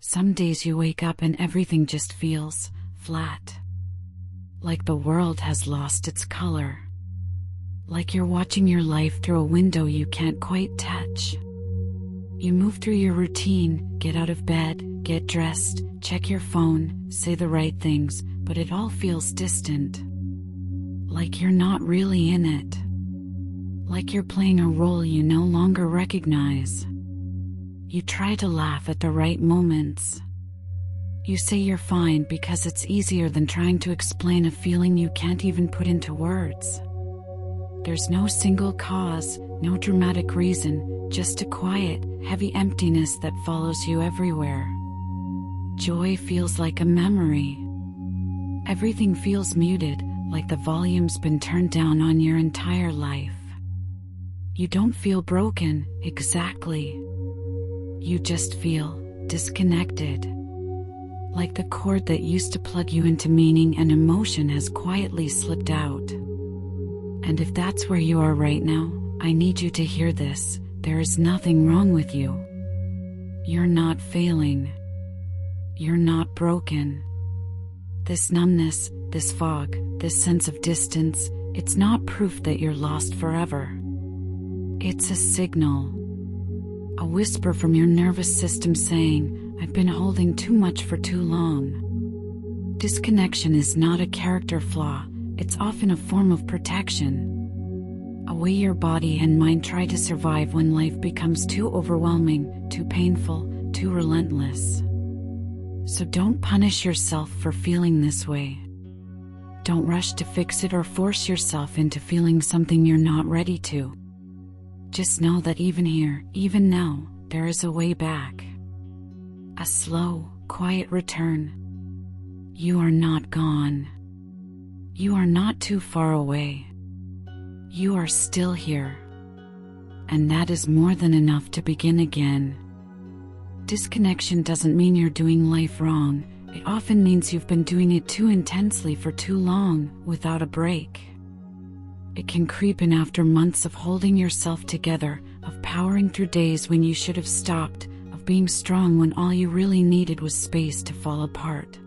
Some days you wake up and everything just feels flat. Like the world has lost its color. Like you're watching your life through a window you can't quite touch. You move through your routine, get out of bed, get dressed, check your phone, say the right things, but it all feels distant. Like you're not really in it. Like you're playing a role you no longer recognize. You try to laugh at the right moments. You say you're fine because it's easier than trying to explain a feeling you can't even put into words. There's no single cause, no dramatic reason, just a quiet, heavy emptiness that follows you everywhere. Joy feels like a memory. Everything feels muted, like the volume's been turned down on your entire life. You don't feel broken, exactly. You just feel disconnected. Like the cord that used to plug you into meaning and emotion has quietly slipped out. And if that's where you are right now, I need you to hear this. There is nothing wrong with you. You're not failing. You're not broken. This numbness, this fog, this sense of distance, it's not proof that you're lost forever. It's a signal. A whisper from your nervous system saying, I've been holding too much for too long. Disconnection is not a character flaw, it's often a form of protection. A way your body and mind try to survive when life becomes too overwhelming, too painful, too relentless. So don't punish yourself for feeling this way. Don't rush to fix it or force yourself into feeling something you're not ready to. Just know that even here, even now, there is a way back. A slow, quiet return. You are not gone. You are not too far away. You are still here. And that is more than enough to begin again. Disconnection doesn't mean you're doing life wrong. It often means you've been doing it too intensely for too long, without a break. It can creep in after months of holding yourself together, of powering through days when you should have stopped, of being strong when all you really needed was space to fall apart.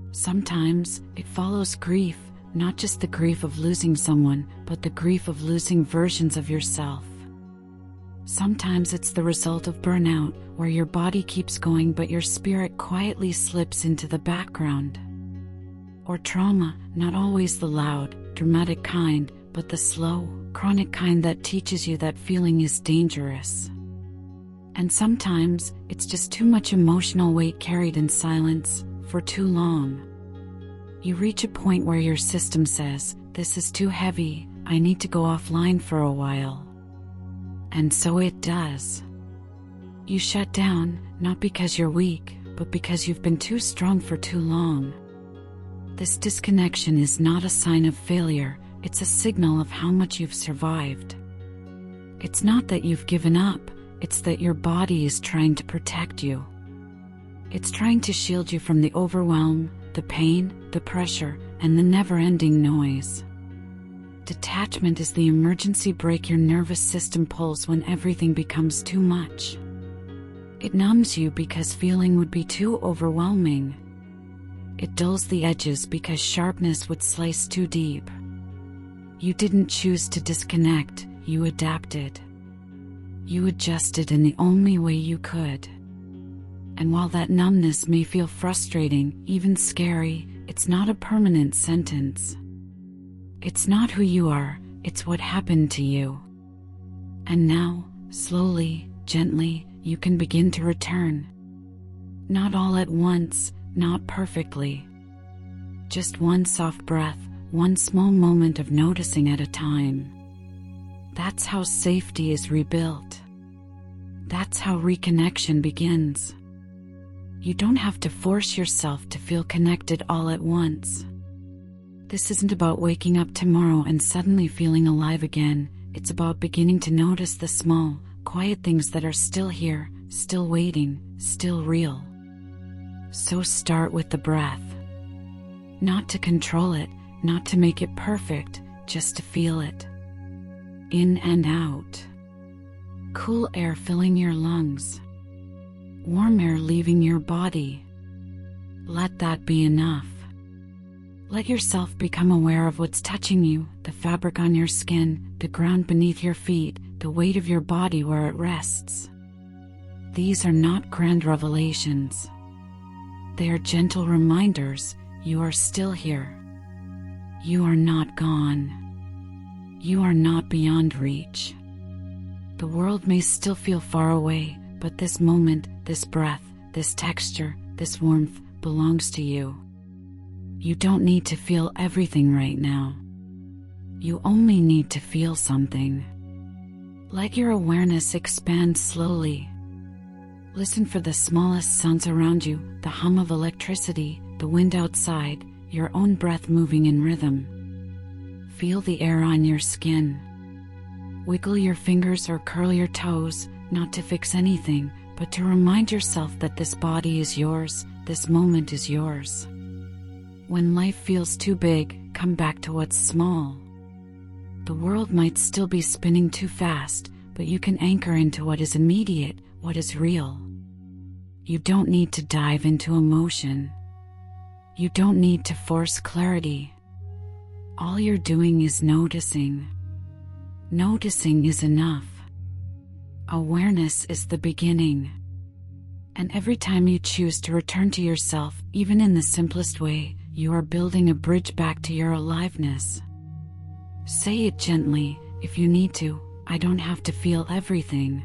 Sometimes, it follows grief, not just the grief of losing someone, but the grief of losing versions of yourself. Sometimes it's the result of burnout, where your body keeps going but your spirit quietly slips into the background. Or trauma, not always the loud, dramatic kind, but the slow, chronic kind that teaches you that feeling is dangerous. And sometimes, it's just too much emotional weight carried in silence, for too long. You reach a point where your system says, this is too heavy, I need to go offline for a while. And so it does. You shut down, not because you're weak, but because you've been too strong for too long. This disconnection is not a sign of failure, it's a signal of how much you've survived. It's not that you've given up, it's that your body is trying to protect you. It's trying to shield you from the overwhelm, the pain, the pressure, and the never-ending noise. Detachment is the emergency brake your nervous system pulls when everything becomes too much. It numbs you because feeling would be too overwhelming. It dulls the edges because sharpness would slice too deep. You didn't choose to disconnect, you adapted. You adjusted in the only way you could. And while that numbness may feel frustrating, even scary, it's not a permanent sentence. It's not who you are, it's what happened to you. And now, slowly, gently, you can begin to return. Not all at once, not perfectly. Just one soft breath, one small moment of noticing at a time. That's how safety is rebuilt. That's how reconnection begins. You don't have to force yourself to feel connected all at once. This isn't about waking up tomorrow and suddenly feeling alive again. It's about beginning to notice the small, quiet things that are still here, still waiting, still real. So start with the breath. Not to control it, not to make it perfect, just to feel it. In and out. Cool air filling your lungs. warm air leaving your body. Let that be enough. Let yourself become aware of what's touching you, the fabric on your skin, the ground beneath your feet, the weight of your body where it rests. These are not grand revelations. They are gentle reminders you are still here. You are not gone. You are not beyond reach. The world may still feel far away, but this moment, this breath, this texture, this warmth belongs to you. You don't need to feel everything right now. You only need to feel something. Let your awareness expand slowly. Listen for the smallest sounds around you, the hum of electricity, the wind outside, your own breath moving in rhythm. Feel the air on your skin. Wiggle your fingers or curl your toes, not to fix anything, but to remind yourself that this body is yours, this moment is yours. When life feels too big, come back to what's small. The world might still be spinning too fast, but you can anchor into what is immediate, what is real. You don't need to dive into emotion. You don't need to force clarity. All you're doing is noticing. Noticing is enough. Awareness is the beginning. And every time you choose to return to yourself, even in the simplest way, you are building a bridge back to your aliveness. Say it gently, if you need to. I don't have to feel everything.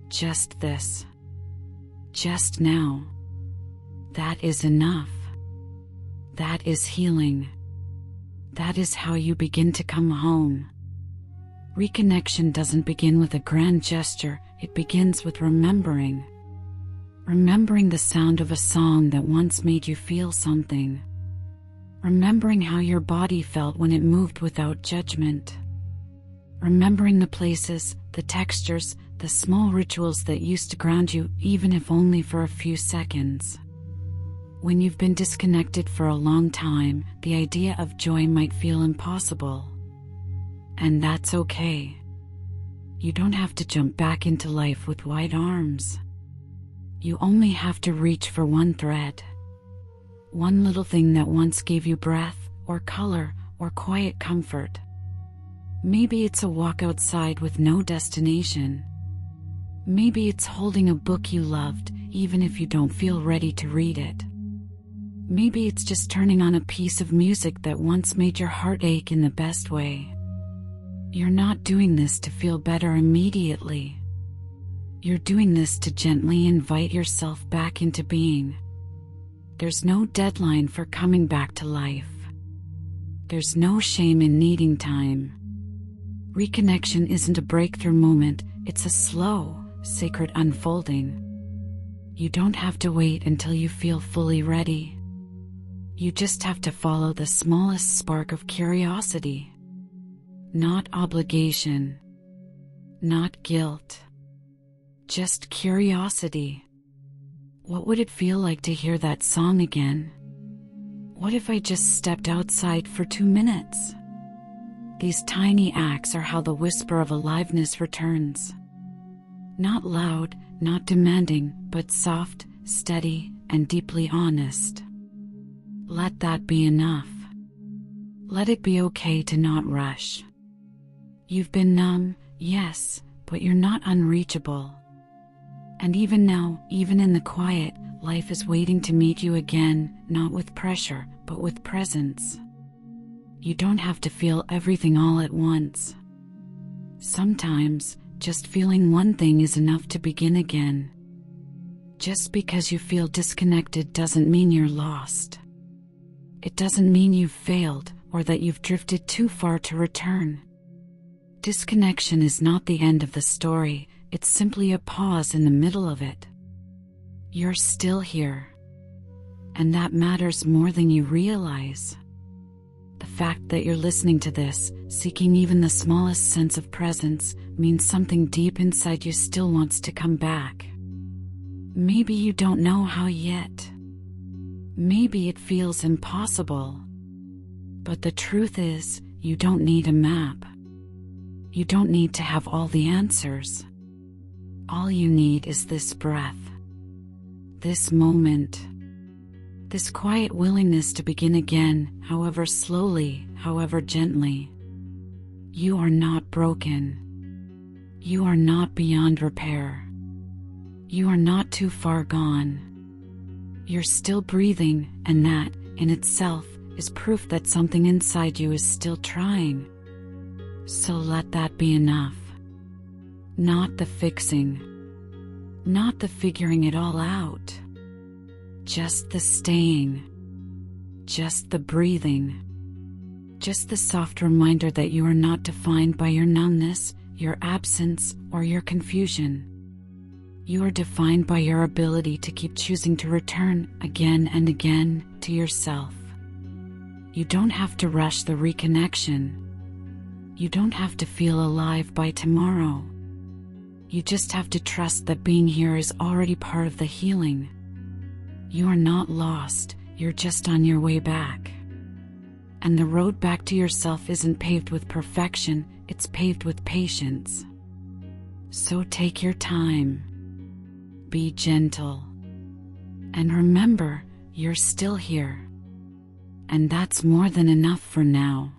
Just this. Just now. That is enough. That is healing. That is how you begin to come home. Reconnection doesn't begin with a grand gesture, it begins with remembering. Remembering the sound of a song that once made you feel something. Remembering how your body felt when it moved without judgment. Remembering the places, the textures, the small rituals that used to ground you, even if only for a few seconds. When you've been disconnected for a long time, the idea of joy might feel impossible. And that's okay. You don't have to jump back into life with wide arms. You only have to reach for one thread. One little thing that once gave you breath, or color, or quiet comfort. Maybe it's a walk outside with no destination. Maybe it's holding a book you loved, even if you don't feel ready to read it. Maybe it's just turning on a piece of music that once made your heart ache in the best way. You're not doing this to feel better immediately. You're doing this to gently invite yourself back into being. There's no deadline for coming back to life. There's no shame in needing time. Reconnection isn't a breakthrough moment, it's a slow, sacred unfolding. You don't have to wait until you feel fully ready. You just have to follow the smallest spark of curiosity. Not obligation. Not guilt. Just curiosity. What would it feel like to hear that song again? What if I just stepped outside for 2 minutes? These tiny acts are how the whisper of aliveness returns. Not loud, not demanding, but soft, steady, and deeply honest. Let that be enough. Let it be okay to not rush. You've been numb, yes, but you're not unreachable. And even now, even in the quiet, life is waiting to meet you again, not with pressure, but with presence. You don't have to feel everything all at once. Sometimes, just feeling one thing is enough to begin again. Just because you feel disconnected doesn't mean you're lost. It doesn't mean you've failed, or that you've drifted too far to return. Disconnection is not the end of the story, it's simply a pause in the middle of it. You're still here. And that matters more than you realize. The fact that you're listening to this, seeking even the smallest sense of presence, means something deep inside you still wants to come back. Maybe you don't know how yet. Maybe it feels impossible. But the truth is, you don't need a map. You don't need to have all the answers. All you need is this breath. this moment, this quiet willingness to begin again, however slowly, however gently. You are not broken. You are not beyond repair. You are not too far gone. You're still breathing, and that, in itself, is proof that something inside you is still trying. So let that be enough. Not the fixing. Not the figuring it all out. Just the staying. Just the breathing. Just the soft reminder that you are not defined by your numbness, your absence, or your confusion. You are defined by your ability to keep choosing to return again and again to yourself. You don't have to rush the reconnection. You don't have to feel alive by tomorrow. You just have to trust that being here is already part of the healing. You are not lost, you're just on your way back. And the road back to yourself isn't paved with perfection, it's paved with patience. So take your time. Be gentle. And remember, you're still here. And that's more than enough for now.